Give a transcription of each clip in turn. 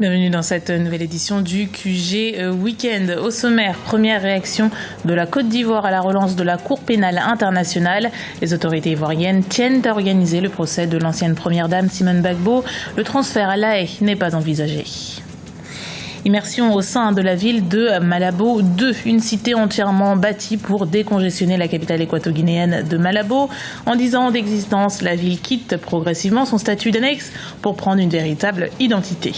Bienvenue dans cette nouvelle édition du QG Week-end. Au sommaire, première réaction de la Côte d'Ivoire à la relance de la Cour pénale internationale. Les autorités ivoiriennes tiennent à organiser le procès de l'ancienne première dame Simone Gbagbo. Le transfert à La Haye n'est pas envisagé. Immersion au sein de la ville de Malabo 2, une cité entièrement bâtie pour décongestionner la capitale équato-guinéenne de Malabo. En 10 ans d'existence, la ville quitte progressivement son statut d'annexe pour prendre une véritable identité.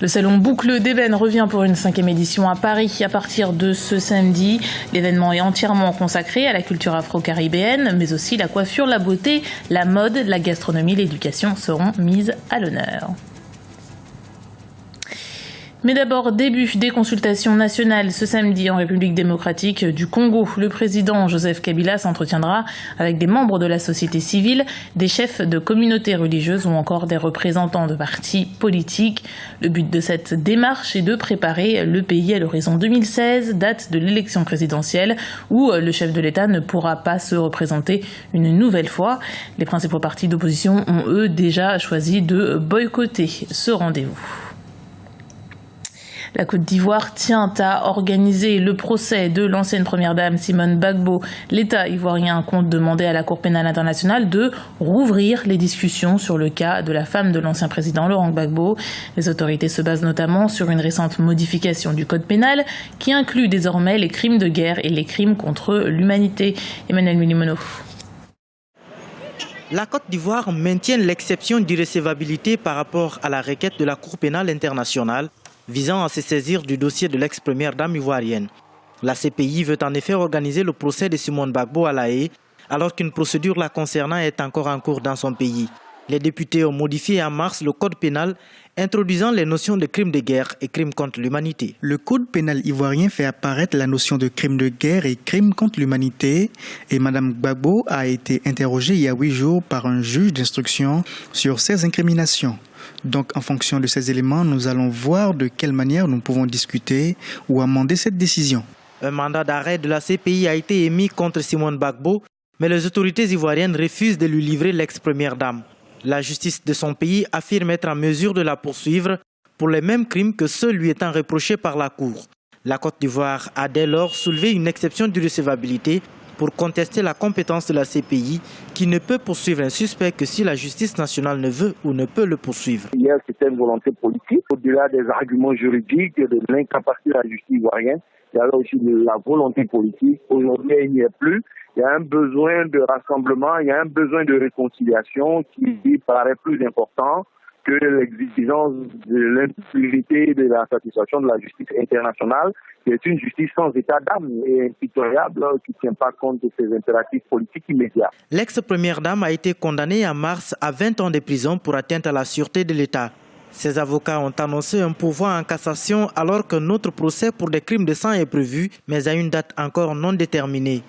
Le salon Boucle d'Ébène revient pour une 5e édition à Paris à partir de ce samedi. L'événement est entièrement consacré à la culture afro-caribéenne, mais aussi la coiffure, la beauté, la mode, la gastronomie, l'éducation seront mises à l'honneur. Mais d'abord, début des consultations nationales ce samedi en République démocratique du Congo. Le président Joseph Kabila s'entretiendra avec des membres de la société civile, des chefs de communautés religieuses ou encore des représentants de partis politiques. Le but de cette démarche est de préparer le pays à l'horizon 2016, date de l'élection présidentielle, où le chef de l'État ne pourra pas se représenter une nouvelle fois. Les principaux partis d'opposition ont, eux, déjà choisi de boycotter ce rendez-vous. La Côte d'Ivoire tient à organiser le procès de l'ancienne première dame Simone Gbagbo. L'État ivoirien compte demander à la Cour pénale internationale de rouvrir les discussions sur le cas de la femme de l'ancien président Laurent Gbagbo. Les autorités se basent notamment sur une récente modification du code pénal qui inclut désormais les crimes de guerre et les crimes contre l'humanité. Emmanuel Milimono. La Côte d'Ivoire maintient l'exception d'irrecevabilité par rapport à la requête de la Cour pénale internationale visant à se saisir du dossier de l'ex-première dame ivoirienne. La CPI veut en effet organiser le procès de Simone Gbagbo à La Haye, alors qu'une procédure la concernant est encore en cours dans son pays. Les députés ont modifié en mars le code pénal, introduisant les notions de crimes de guerre et crimes contre l'humanité. Le code pénal ivoirien fait apparaître la notion de crimes de guerre et crimes contre l'humanité, et Mme Gbagbo a été interrogée il y a 8 jours par un juge d'instruction sur ces incriminations. Donc, en fonction de ces éléments, nous allons voir de quelle manière nous pouvons discuter ou amender cette décision. Un mandat d'arrêt de la CPI a été émis contre Simone Gbagbo, mais les autorités ivoiriennes refusent de lui livrer l'ex-première dame. La justice de son pays affirme être en mesure de la poursuivre pour les mêmes crimes que ceux lui étant reprochés par la Cour. La Côte d'Ivoire a dès lors soulevé une exception d'irrecevabilité pour contester la compétence de la CPI qui ne peut poursuivre un suspect que si la justice nationale ne veut ou ne peut le poursuivre. Hier, c'était une volonté politique. Au-delà des arguments juridiques, de l'incapacité de la justice ivoirienne, il y avait aussi de la volonté politique. Aujourd'hui, il n'y a plus. Il y a un besoin de rassemblement, il y a un besoin de réconciliation qui paraît plus important que l'exigence de l'impunité de la satisfaction de la justice internationale, qui est une justice sans état d'âme et impitoyable, qui ne tient pas compte de ses impératifs politiques immédiats. L'ex-première dame a été condamnée en mars à 20 ans de prison pour atteinte à la sûreté de l'État. Ses avocats ont annoncé un pourvoi en cassation alors qu'un autre procès pour des crimes de sang est prévu, mais à une date encore non déterminée.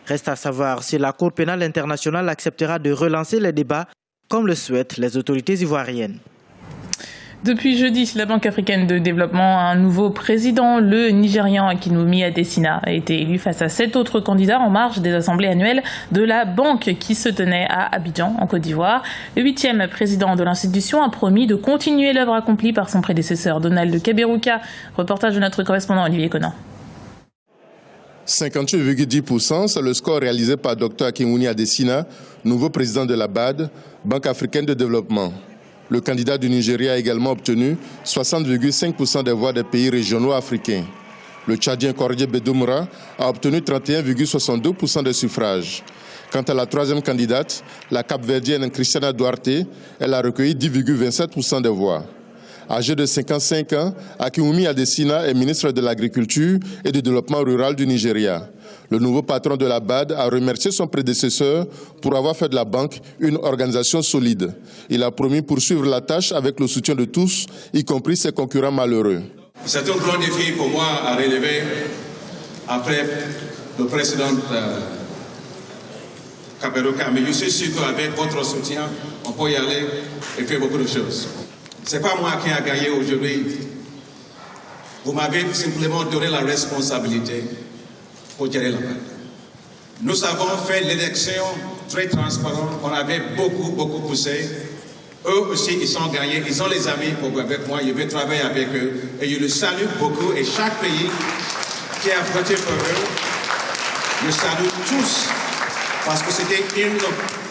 Reste à savoir si la Cour pénale internationale acceptera de relancer les débats comme le souhaitent les autorités ivoiriennes. Depuis jeudi, la Banque africaine de développement a un nouveau président. Le Nigérian Akinwumi Adesina a été élu face à 7 autres candidats en marge des assemblées annuelles de la banque qui se tenait à Abidjan, en Côte d'Ivoire. Le 8e président de l'institution a promis de continuer l'œuvre accomplie par son prédécesseur Donald Kaberuka. Reportage de notre correspondant Olivier Conan. 58,10%, c'est le score réalisé par Dr Akinwumi Adesina, nouveau président de la BAD, Banque africaine de développement. Le candidat du Nigeria a également obtenu 60,5% des voix des pays régionaux africains. Le Tchadien Kordje Bedoumra a obtenu 31,62% des suffrages. Quant à la troisième candidate, la Cap-Verdienne Christiana Duarte, elle a recueilli 10,27% des voix. Âgé de 55 ans, Akinwumi Adesina est ministre de l'Agriculture et du Développement rural du Nigeria. Le nouveau patron de la BAD a remercié son prédécesseur pour avoir fait de la banque une organisation solide. Il a promis poursuivre la tâche avec le soutien de tous, y compris ses concurrents malheureux. C'est un grand défi pour moi à relever après le précédent Kaberuka, mais je suis sûr qu'avec votre soutien, on peut y aller et faire beaucoup de choses. Ce n'est pas moi qui ai gagné aujourd'hui. Vous m'avez simplement donné la responsabilité pour gérer la banque. Nous avons fait l'élection très transparente. On avait beaucoup poussé. Eux aussi, ils sont gagnés, ils ont les amis pour avec moi, je vais travailler avec eux. Et je le salue beaucoup. Et chaque pays qui a voté pour eux, je salue tous. Parce que c'était une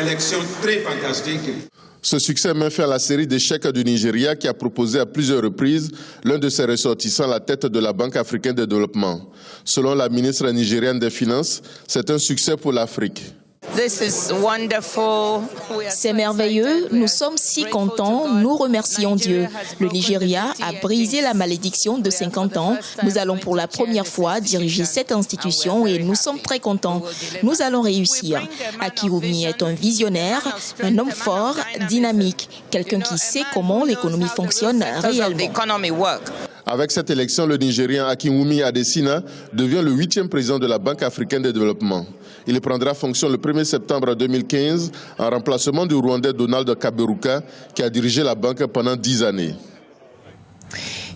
élection très fantastique. Ce succès met fin à la série d'échecs du Nigeria qui a proposé à plusieurs reprises l'un de ses ressortissants à la tête de la Banque africaine de développement. Selon la ministre nigériane des Finances, c'est un succès pour l'Afrique. C'est merveilleux, nous sommes si contents, nous remercions Dieu. Le Nigeria a brisé la malédiction de 50 ans. Nous allons pour la première fois diriger cette institution et nous sommes très contents. Nous allons réussir. Akiwumi est un visionnaire, un homme fort, dynamique, quelqu'un qui sait comment l'économie fonctionne réellement. Avec cette élection, le Nigérien Akinwumi Adesina devient le 8e président de la Banque africaine de développement. Il prendra fonction le 1er septembre 2015 en remplacement du Rwandais Donald Kaberuka qui a dirigé la banque pendant 10 années.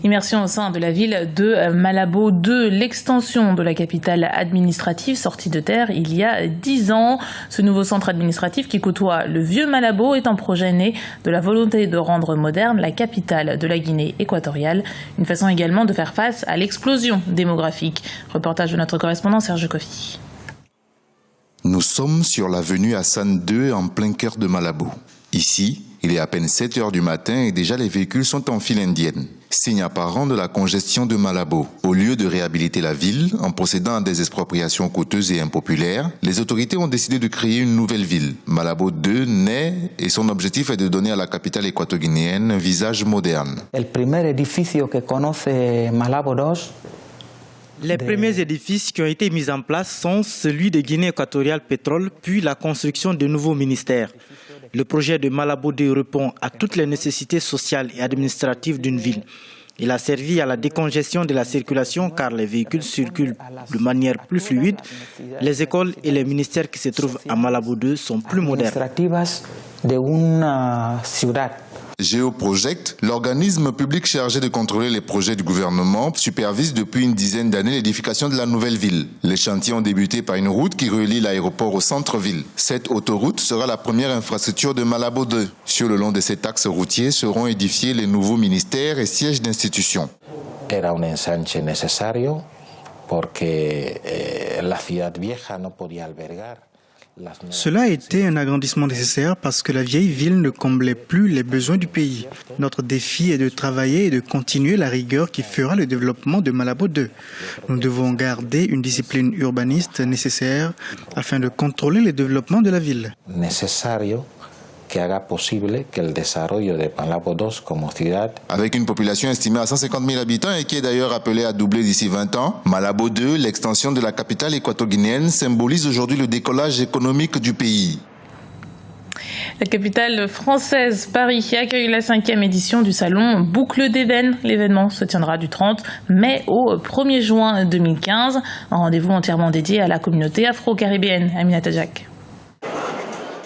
Immersion au sein de la ville de Malabo 2, l'extension de la capitale administrative sortie de terre il y a 10 ans. Ce nouveau centre administratif qui côtoie le vieux Malabo est un projet né de la volonté de rendre moderne la capitale de la Guinée équatoriale. Une façon également de faire face à l'explosion démographique. Reportage de notre correspondant Serge Kofi. Nous sommes sur l'avenue Hassan II en plein cœur de Malabo. Ici, il est à peine 7 heures du matin et déjà les véhicules sont en file indienne. Signe apparent de la congestion de Malabo. Au lieu de réhabiliter la ville en procédant à des expropriations coûteuses et impopulaires, les autorités ont décidé de créer une nouvelle ville. Malabo 2 naît et son objectif est de donner à la capitale équato-guinéenne un visage moderne. El primer edificio que conoce Malabo 2. Les premiers édifices qui ont été mis en place sont celui de Guinée équatoriale Pétrole, puis la construction de nouveaux ministères. Le projet de Malabo 2 répond à toutes les nécessités sociales et administratives d'une ville. Il a servi à la décongestion de la circulation car les véhicules circulent de manière plus fluide. Les écoles et les ministères qui se trouvent à Malabo 2 sont plus modernes. Géoproject, l'organisme public chargé de contrôler les projets du gouvernement, supervise depuis une dizaine d'années l'édification de la nouvelle ville. Les chantiers ont débuté par une route qui relie l'aéroport au centre-ville. Cette autoroute sera la première infrastructure de Malabo 2. Sur le long de cet axe routier seront édifiés les nouveaux ministères et sièges d'institutions. Era un ensanche necesario porque la ciudad vieja no podía albergar. Cela a été un agrandissement nécessaire parce que la vieille ville ne comblait plus les besoins du pays. Notre défi est de travailler et de continuer la rigueur qui fera le développement de Malabo 2. Nous devons garder une discipline urbaniste nécessaire afin de contrôler le développement de la ville. Avec une population estimée à 150 000 habitants et qui est d'ailleurs appelée à doubler d'ici 20 ans, Malabo 2, l'extension de la capitale équato-guinéenne, symbolise aujourd'hui le décollage économique du pays. La capitale française, Paris, accueille la 5e édition du salon Boucle d'Ébène. L'événement se tiendra du 30 mai au 1er juin 2015. Un rendez-vous entièrement dédié à la communauté afro-caribéenne. Aminata Jack.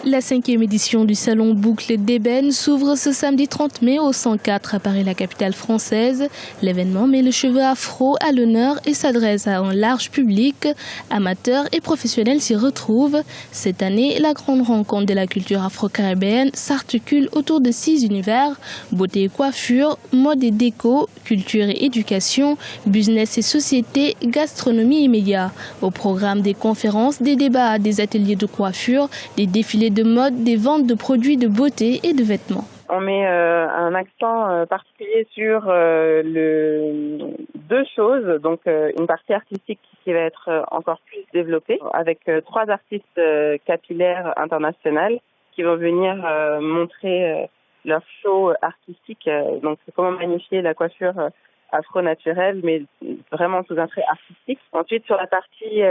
La 5e édition du salon Boucle d'Ébène s'ouvre ce samedi 30 mai au 104 à Paris, la capitale française. L'événement met le cheveu afro à l'honneur et s'adresse à un large public. Amateurs et professionnels s'y retrouvent. Cette année, la grande rencontre de la culture afro-caribéenne s'articule autour de 6 univers: beauté et coiffure, mode et déco, culture et éducation, business et société, gastronomie et médias. Au programme des conférences, des débats, des ateliers de coiffure, des défilés de mode, des ventes de produits de beauté et de vêtements. On met un accent particulier sur deux choses, donc une partie artistique qui va être encore plus développée avec 3 artistes capillaires internationaux qui vont venir montrer leur show artistique, donc comment magnifier la coiffure afro-naturelle, mais vraiment sous un trait artistique. Ensuite, sur la partie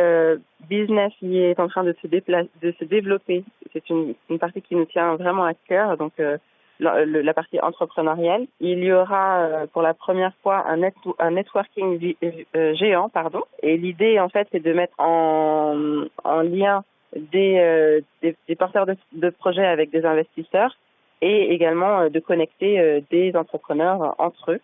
business qui est en train de se développer, c'est une partie qui nous tient vraiment à cœur, donc la partie entrepreneuriale. Il y aura pour la première fois un networking géant, et l'idée en fait c'est de mettre en lien des porteurs de projets avec des investisseurs et également de connecter des entrepreneurs entre eux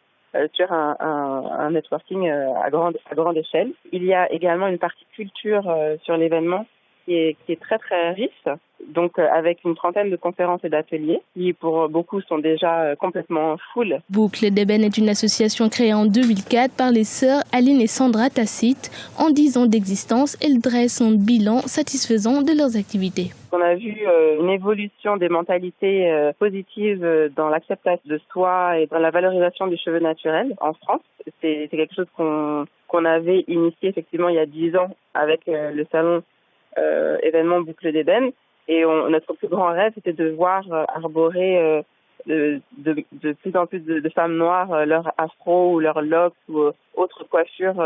sur un networking à grande échelle. Il y a également une partie culture sur l'événement qui est très très riche, donc avec une trentaine de conférences et d'ateliers qui pour beaucoup sont déjà complètement full. Boucle d'Ébène est une association créée en 2004 par les sœurs Aline et Sandra Tacite. En 10 ans d'existence, elles dressent un bilan satisfaisant de leurs activités. On a vu une évolution des mentalités positives dans l'acceptation de soi et dans la valorisation du cheveu naturel en France. C'est quelque chose qu'on avait initié effectivement il y a 10 ans avec le salon événement Boucle d'Ébène. Et notre plus grand rêve, c'était de voir arborer de plus en plus de femmes noires leur afro ou leur locks ou autres coiffures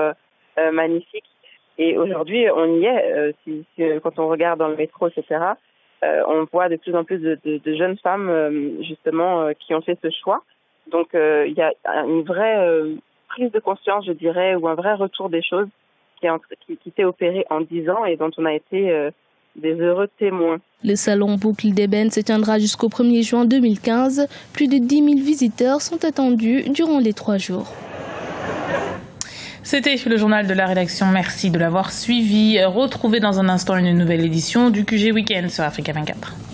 magnifiques. Et aujourd'hui, on y est. Quand on regarde dans le métro, etc., on voit de plus en plus de jeunes femmes, justement, qui ont fait ce choix. Donc, il y a une vraie prise de conscience, je dirais, ou un vrai retour des choses qui s'est opéré en 10 ans et dont on a été des heureux témoins. Le salon Boucle d'Ébène se tiendra jusqu'au 1er juin 2015. Plus de 10 000 visiteurs sont attendus durant les 3 jours. C'était le journal de la rédaction. Merci de l'avoir suivi. Retrouvez dans un instant une nouvelle édition du QG Week-end sur Africa 24.